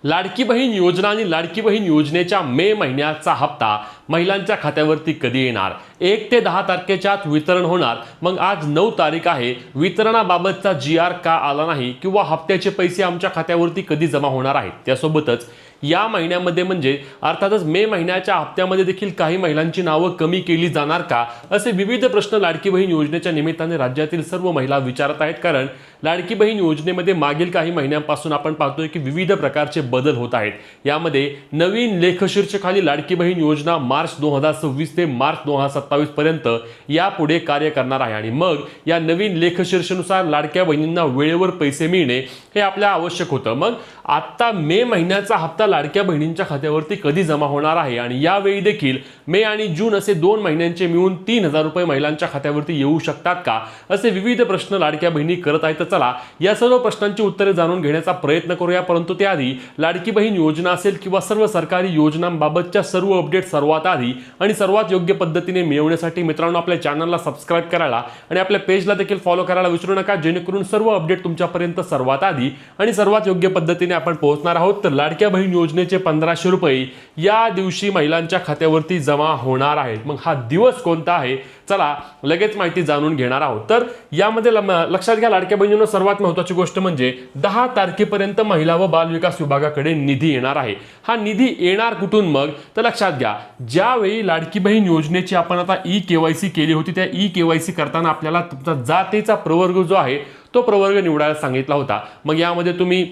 लाडकी बहीण योजना आणि लाडकी बहीण योजनेच्या मे महिन्याचा हप्ता महिलांच्या खात्यावरती कधी येणार? 1 ते 10 तारखेच्या आत वितरण होणार. मग आज 9 तारीख आहे. वितरणाबाबतचा GR का आला नाही किंवा हप्त्याचे पैसे आमच्या खात्यावरती कधी जमा होणार आहेत? त्यासोबतच या महिन्यामध्ये म्हणजे अर्थातच मे महिन्याच्या हप्त्यामध्ये देखील काही महिलांची नावं कमी केली जाणार का? असे विविध प्रश्न लाडकी बहीण योजनेच्या निमित्ताने राज्यातील सर्व महिला विचारत आहेत. कारण लाडकी बहीण योजनेमध्ये मागील काही महिन्यांपासून आपण पाहतोय की विविध प्रकारचे बदल होत आहेत. यामध्ये नवीन लेखशीर्षाखाली लाडकी बहीण योजना मार्च 2026 ते मार्च 2027 पर्यंत यापुढे कार्य करणार आहे आणि मग या नवीन लेखशीर्षानुसार लाडक्या बहिणींना वेळेवर पैसे मिळणे हे आपल्या आवश्यक होतं. मग आता मे महिन्याचा हप्ता लाडक्या बहिणींच्या खात्यावरती कधी जमा होणार आहे आणि यावेळी देखील मे आणि जून असे 2 महिन्यांचे मिळून 3000 रुपये महिलांच्या खात्यावरती येऊ शकतात का? असे विविध प्रश्न लाडक्या बहिणी करत आहेत. चला या सर्व प्रश्नांची उत्तरे जाणून घेण्याचा प्रयत्न करूया. परंतु त्याआधी लाडकी बहीण योजना असेल किंवा सर्व सरकारी योजनांबाबतच्या सर्व अपडेट सर्वात आधी आणि सर्वात योग्य पद्धतीने मिळवण्यासाठी मित्रांनो आपल्या चॅनलला सबस्क्राइब करायला आणि आपल्या पेजला देखील फॉलो करायला विसरू नका, जेणेकरून सर्व अपडेट तुमच्यापर्यंत सर्वात आधी आणि सर्वात योग्य पद्धतीने आपण पोहोचणार आहोत. तर लाडक्या बहीण योजनेचे 1500 रुपये या दिवशी महिलांच्या खात्यावरती जमा होणार आहेत. मग हा दिवस कोणता आहे? चला लगेच माहिती जाणून घेणार आहोत. तर यामध्ये लक्षात घ्या लाडक्या बहिणींनो, सर्वात महत्त्वाची गोष्ट म्हणजे 10 तारखेपर्यंत महिला व बाल विकास विभागाकडे निधी येणार आहे. हा निधी येणार कुठून? मग तर लक्षात घ्या, ज्यावेळी लाडकी बहीण योजनेची आपण आता ई-KYC केली होती, त्या ई-KYC करताना आपल्याला तुमचा जातीचा प्रवर्ग जो आहे तो प्रवर्ग निवडायला सांगितला होता. मग यामध्ये तुम्ही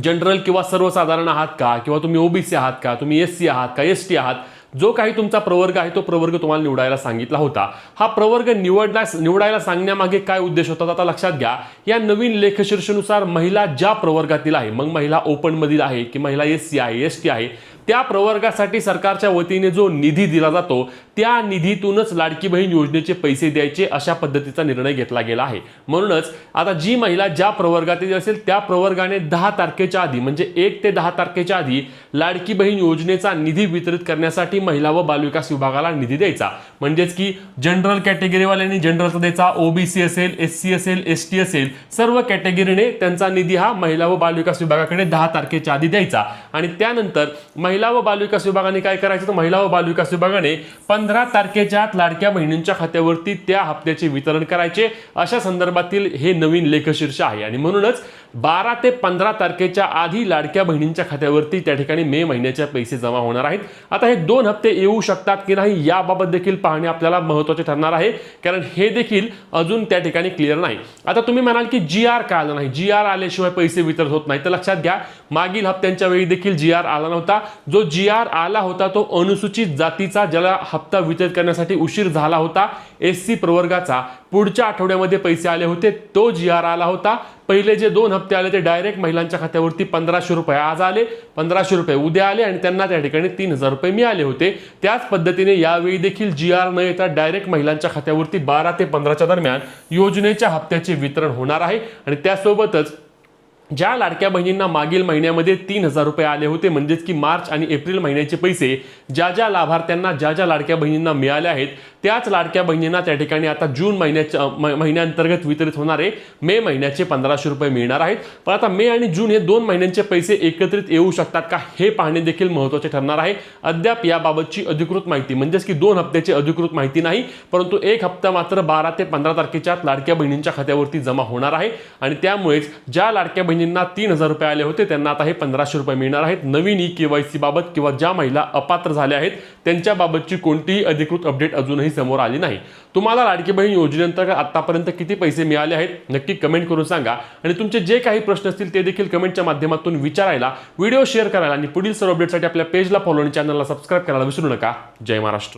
जनरल किंवा सर्वसाधारण आहात का, किंवा तुम्ही OBC आहात का, तुम्ही SC आहात का, ST आहात, जो काही तुमचा प्रवर्ग आहे तो प्रवर्ग तुम्हाला निवडायला सांगितला होता. हा प्रवर्ग निवडायला सांगण्यामागे काय उद्देश होता? आता लक्षात घ्या, या नवीन लेखशीर्षानुसार महिला ज्या प्रवर्गातील आहे, मग महिला ओपन मधील आहे की महिला SC आहे, ST आहे, त्या प्रवर्गासाठी सरकारच्या वतीने जो निधी दिला जातो त्या निधीतूनच लाडकी बहीण योजनेचे पैसे द्यायचे अशा पद्धतीचा निर्णय घेतला गेला आहे. म्हणूनच आता जी महिला ज्या प्रवर्गातील असेल त्या प्रवर्गाने 10 तारखेच्या आधी म्हणजे 1 ते 10 तारखेच्या आधी लाडकी बहीण योजनेचा निधी वितरित करण्यासाठी महिला व बालविकास विभागाला निधी द्यायचा. म्हणजेच की जनरल कॅटेगरीवाल्यांनी जनरलचा द्यायचा, OBC असेल, SC असेल, ST असेल, सर्व कॅटेगरीने त्यांचा निधी हा महिला व बालविकास विभागाकडे 10 तारखेच्या आधी द्यायचा. आणि त्यानंतर महिला व बालविकास विभागाने काय करायचं? तर महिला व बालविकास विभागाने 15 तारखेच्या आत लाडक्या बहिणींच्या खात्यावरती त्या हप्त्याचे वितरण करायचे. अशा संदर्भातील हे नवीन लेखशीर्ष आहे आणि म्हणूनच 12 ते 15 तारखेच्या आधी लाडक्या बहिणींच्या खात्यावरती त्या ठिकाणी मे महिन्याचे पैसे जमा होणार आहेत. आता हे 2 हप्ते येऊ शकतात की नाही याबाबत देखील पाहणे आपल्याला महत्त्वाचे ठरणार आहे, कारण हे देखील अजून त्या ठिकाणी क्लिअर नाही. आता तुम्ही म्हणाल की GR का आला नाही? GR आल्याशिवाय पैसे वितरित होत नाही. तर लक्षात घ्या, मागील हप्त्यांच्या वेळी देखील GR आला नव्हता. जो GR आला होता तो अनुसूचित जातीचा, ज्याला हप्ता वितरित करण्यासाठी उशीर झाला होता, SC प्रवर्गाचा पुढच्या आठवड्यामध्ये पैसे आले होते, तो GR आला होता. पहिले जे 2 हप्ते आले ते डायरेक्ट महिलांच्या खात्यावरती 1500 रुपये आज आले, 1500 रुपये उद्या आले आणि त्यांना त्या ठिकाणी 3000 रुपये मिळाले होते. त्याच पद्धतीने यावेळी देखील GR न येता डायरेक्ट महिलांच्या खात्यावरती 12 ते 15च्या दरम्यान योजनेच्या हप्त्याचे वितरण होणार आहे. आणि त्यासोबतच ज्या लाडक्या बहिणींना मागील महिन्यामध्ये 3000 रुपये आले होते, म्हणजेच की मार्च आणि एप्रिल महिन्याचे पैसे ज्या लाभार्थ्यांना ज्या लाडक्या बहिणींना मिळाले आहेत त्याच लाडक्या बहिणींना त्या ठिकाणी आता जून महिन्याअंतर्गत वितरित होणारे मे महिन्याचे 1500 रुपये मिळणार आहेत. पण आता मे आणि जून हे 2 महिन्यांचे पैसे एकत्रित येऊ शकतात का हे पाहणे देखील महत्त्वाचे ठरणार आहे. अद्याप याबाबतची अधिकृत माहिती म्हणजेच की 2 हप्त्याची अधिकृत माहिती नाही, परंतु 1 हप्ता मात्र 12 ते 15 तारखेच्या लाडक्या बहिणींच्या खात्यावरती जमा होणार आहे. आणि त्यामुळेच ज्या लाडक्या बहिणींना 3000 रुपये आले होते त्यांना आता हे 1500 रुपये मिळणार आहेत. नवीन ई-KYC बाबत किंवा ज्या महिला अपात्र झाल्या आहेत त्यांच्याबाबतची कोणतीही अधिकृत अपडेट अजूनही समोर आली नाही. तुम्हाला लाडकी बहीण योजनेअंतर्गत आतापर्यंत किती पैसे मिळाले आहेत नक्की कमेंट करून सांगा. आणि तुमचे जे काही प्रश्न असतील ते देखील कमेंटच्या माध्यमातून विचारायला, व्हिडिओ शेअर करायला आणि पुढील सर्व अपडेटसाठी आपल्या पेजला फॉलो आणि चॅनलला सबस्क्राइब करायला विसरू नका. जय महाराष्ट्र.